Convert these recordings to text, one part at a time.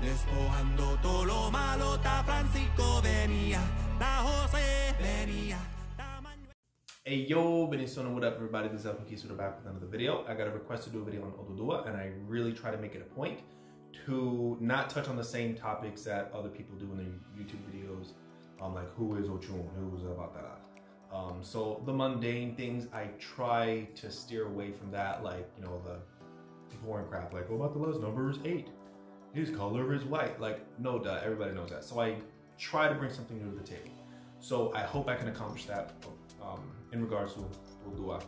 Despojando todo lo malo, ta Francisco venía, ta Jose venía. Hey yo, Benissona, what up everybody? This is Alpha back with another video. I got a request to do a video on Oduduwa, and I really try to make it a point to not touch on the same topics that other people do in their YouTube videos, like who is Ochun, who's Abatala. So the mundane things, I try to steer away from that, like, you know, the boring crap, like Obatala's number is 8, his color is white. Like, no duh, everybody knows that. So I try to bring something new to the table. So I hope I can accomplish that in regards to Oduduwa.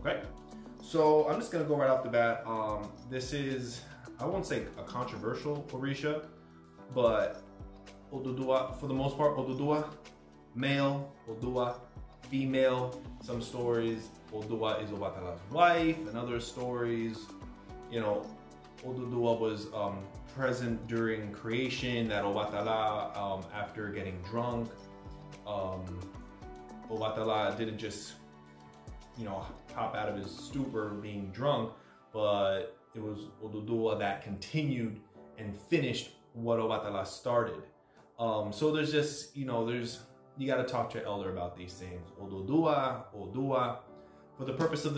Okay? So I'm just gonna go right off the bat. This is, I won't say a controversial Orisha, but Oduduwa, for the most part, Oduduwa, male, Oduduwa, female. Some stories, Oduduwa is Obatala's wife, and other stories, you know, Oduduwa was present during creation, that Obatala, after getting drunk, Obatala didn't just, you know, pop out of his stupor being drunk, but it was Oduduwa that continued and finished what Obatala started. So there's just, you know, you got to talk to your elder about these things. Oduduwa, Odua. For the purpose of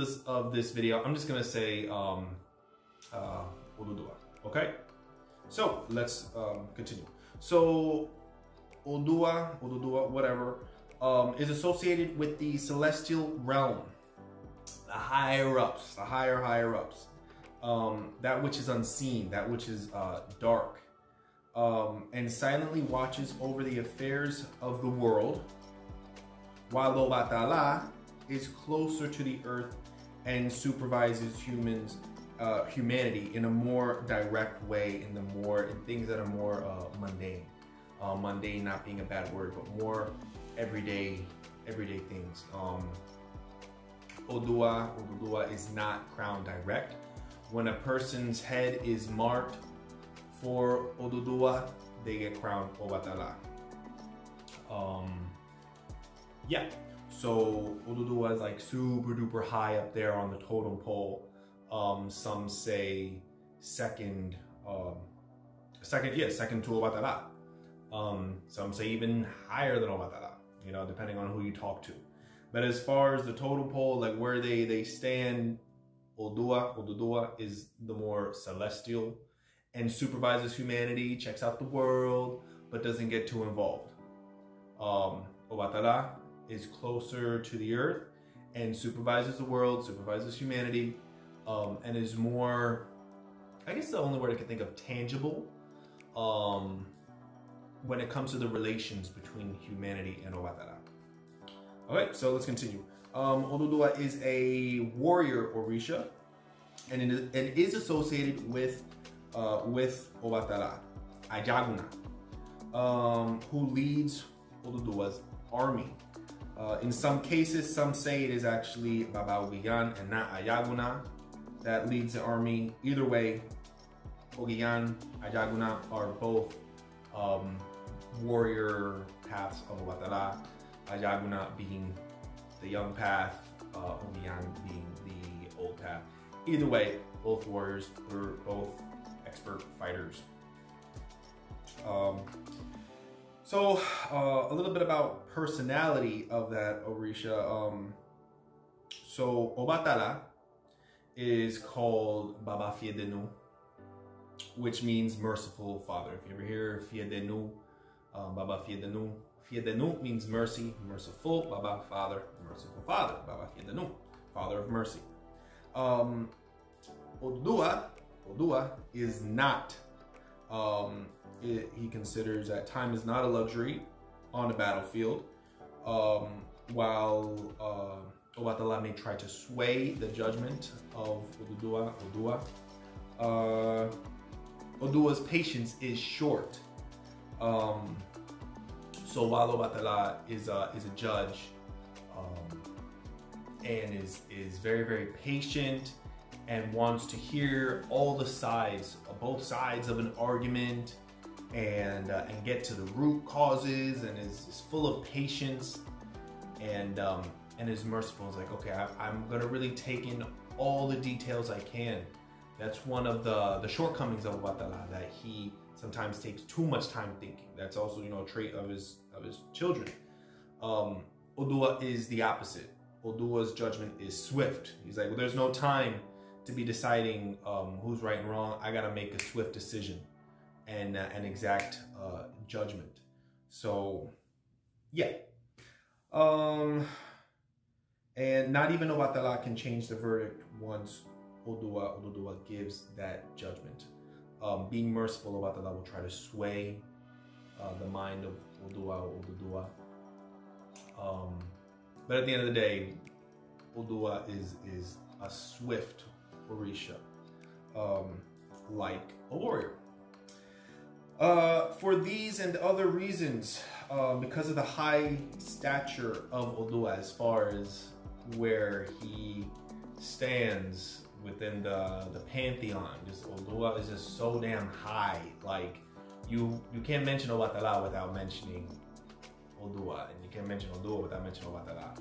this video, I'm just gonna say Oduduwa. Okay. So let's continue. So Oduduwa, whatever, is associated with the celestial realm, the higher ups, the higher ups, that which is unseen, that which is dark, and silently watches over the affairs of the world, while Obatala is closer to the earth and supervises humanity in a more direct way, in things that are more mundane. Mundane not being a bad word, but more everyday things. Oduduwa is not crowned direct. When a person's head is marked for Oduduwa, they get crowned Obatala. Yeah, so Oduduwa is like super duper high up there on the totem pole. Some say second to Obatala. Some say even higher than Obatala, you know, depending on who you talk to. But as far as the totem pole, like where they stand, Oduduwa is the more celestial and supervises humanity, checks out the world, but doesn't get too involved. Obatala is closer to the earth and supervises the world, supervises humanity, and is more, I guess the only word I can think of, tangible, when it comes to the relations between humanity and Obatala. Okay, so let's continue. Oduduwa is a warrior Orisha, and is associated with Obatala, Ajaguna, who leads Oduduwa's army. In some cases, some say it is actually Baba Ogiyan and not Ajaguna that leads the army. Either way, Ogiyan, Ajaguna are both warrior paths of Obatala, Ajaguna being the young path, Ogiyan being the old path. Either way, both warriors were both expert fighters. So a little bit about personality of that Orisha. So Obatala is called Baba Fiedenu, which means merciful father. If you ever hear Fiedenu, Baba Fiedenu, Fiedenu means mercy, merciful. Baba, father, merciful father. Baba Fiedenu, father of mercy. Oduduwa is not. He considers that time is not a luxury on the battlefield. While Obatala may try to sway the judgment of Oduduwa, Oduduwa's patience is short. So while Obatala is a judge, and is very, very patient and wants to hear all the sides, both sides of an argument, and get to the root causes, and is full of patience, and is merciful. It's like, okay, I'm gonna really take in all the details I can That's one of the shortcomings of Obatala, that he sometimes takes too much time thinking. That's also, you know, a trait of his children. Oduwa is the opposite. Oduwa's judgment is swift. He's like, well, there's no time to be deciding who's right and wrong. I gotta make a swift decision and an exact judgment. So, yeah. And not even Obatala can change the verdict once Oduduwa gives that judgment. Being merciful, Obatala will try to sway the mind of Oduduwa. But at the end of the day, Oduduwa is a swift Orisha, like a warrior. For these and other reasons, because of the high stature of Oduduwa as far as where he stands within the pantheon, just Oduduwa is just so damn high. Like you can't mention Obatala without mentioning Oduduwa, and you can't mention Oduduwa without mentioning Obatala.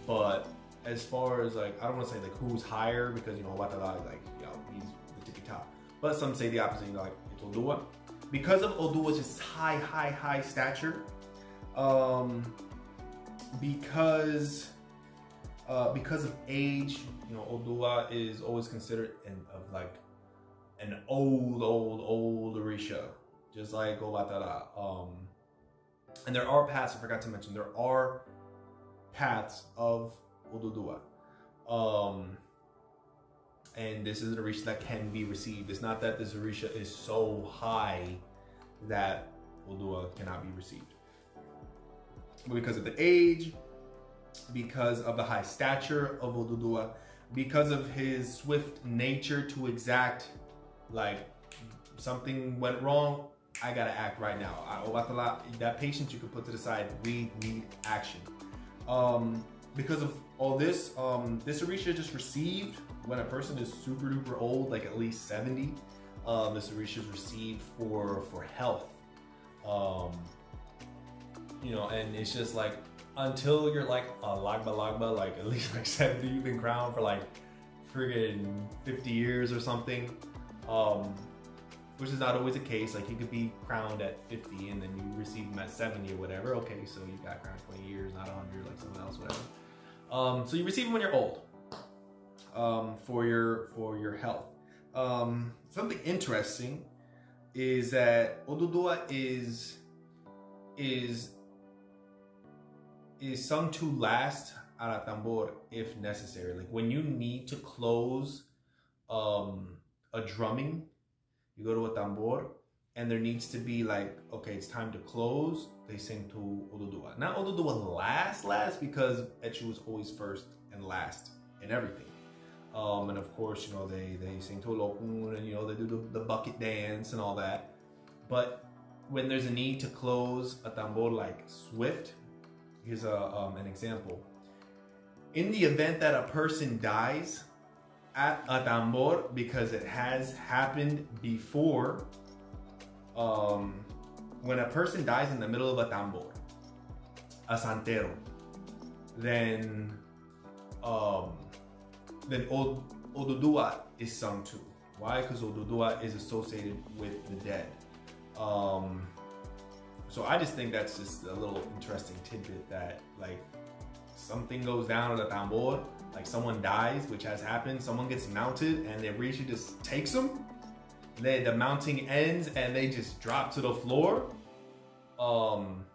But as far as like, I don't want to say like who's higher, because you know Obatala is like, you know, he's the tippy top. But some say the opposite, you know, like it's Oduduwa. Because of Oduduwa's just high stature, because of age, you know, Oduduwa is always considered an old Orisha, just like Obatala. And there are paths, I forgot to mention, there are paths of Oduduwa. And this is an Orisha that can be received. It's not that this Orisha is so high that Oduduwa cannot be received. But because of the age, because of the high stature of Oduduwa, because of his swift nature to exact, like, something went wrong, I gotta act right now. Obatala, that patience you can put to the side, we need action. Because of all this, this Orisha just received when a person is super duper old, like at least 70. This Orisha is received for health. You know, and it's just like, until you're like a lagba, like at least like 70, you've been crowned for like friggin' 50 years or something. Which is not always the case. Like you could be crowned at 50 and then you receive them at 70 or whatever. Okay, so you got crowned 20 years, not 100 like someone else, whatever. So you receive them when you're old, for your health. Something interesting is that Oduduwa is sung to last at a tambor if necessary. Like when you need to close a drumming, you go to a tambor and there needs to be like, okay, it's time to close, they sing to Oduduwa. Not Oduduwa last because Echu was always first and last in everything. And of course, you know, they sing to Olokun and, you know, they do the bucket dance and all that. But when there's a need to close a tambor like swift, here's an example. In the event that a person dies at a tambor, because it has happened before, when a person dies in the middle of a tambor, a santero, then Oduduwa is sung to. Why? Because Oduduwa is associated with the dead. So I just think that's just a little interesting tidbit, that like something goes down at a tambor, like someone dies, which has happened, someone gets mounted and the Orisha just takes them. Then the mounting ends and they just drop to the floor. Oduduwa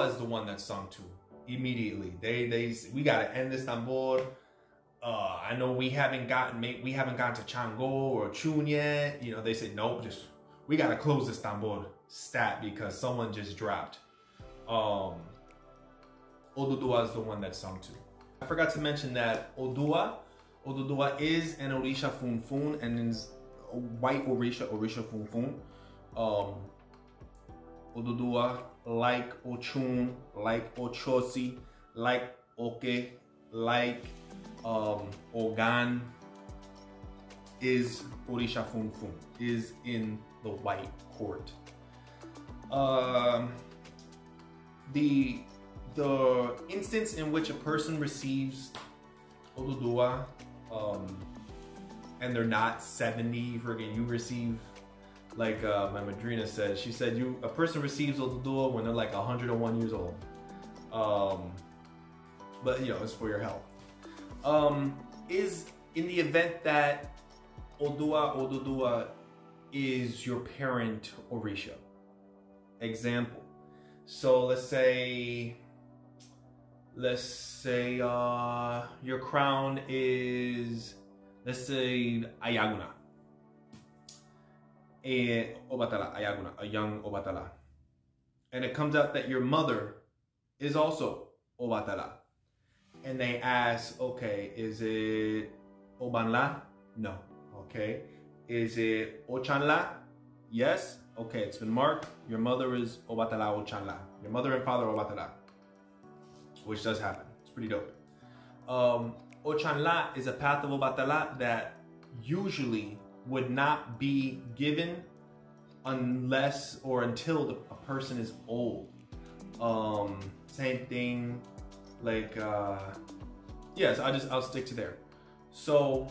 is the one that's sung to immediately. We gotta end this tambor. I know we haven't gotten to Chango or Chun yet. You know, they said nope, we gotta close this tambor stat because someone just dropped. Oduduwa is the one that's sung to. I forgot to mention that Oduduwa is an Orisha Funfun and is a white Orisha Funfun. Oduduwa, like Ochun, like Ochosi, like Oke, like Ogan, is Orisha Funfun, is in the white court. The instance in which a person receives Oduduwa and they're not 70, friggin' you receive, like my madrina said, she said a person receives Oduduwa when they're like 101 years old. But you know, it's for your health. Is in the event that Oduduwa is your parent Orisha. Example. So let's say your crown is, let's say, Ayaguna. Obatala, Ayaguna, a young Obatala. And it comes out that your mother is also Obatala. And they ask, okay, is it Obanla? No. Okay. Is it Ochanla? Yes. Okay, it's been marked. Your mother is Obatala Ochanla. Your mother and father Obatala. Which does happen. It's pretty dope. Ochanla is a path of Obatala that usually would not be given unless or until a person is old. Same thing, like, yes, I'll stick to there. So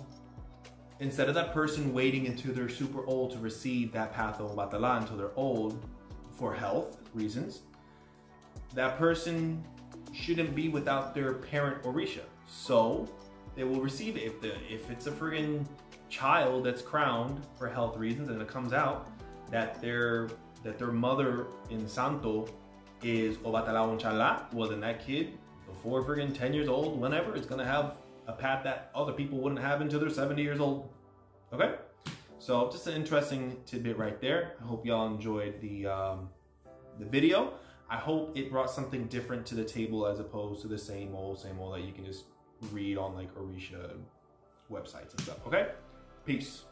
instead of that person waiting until they're super old to receive that path of Obatala until they're old for health reasons, that person shouldn't be without their parent Orisha. So they will receive it. If it's a friggin' child that's crowned for health reasons and it comes out that their mother in Santo is Obatala Onchala, well then that kid, before friggin' 10 years old, whenever, is gonna have a path that other people wouldn't have until they're 70 years old. Okay? So just an interesting tidbit right there. I hope y'all enjoyed the video. I hope it brought something different to the table as opposed to the same old that you can just read on like Orisha websites and stuff. Okay? Peace.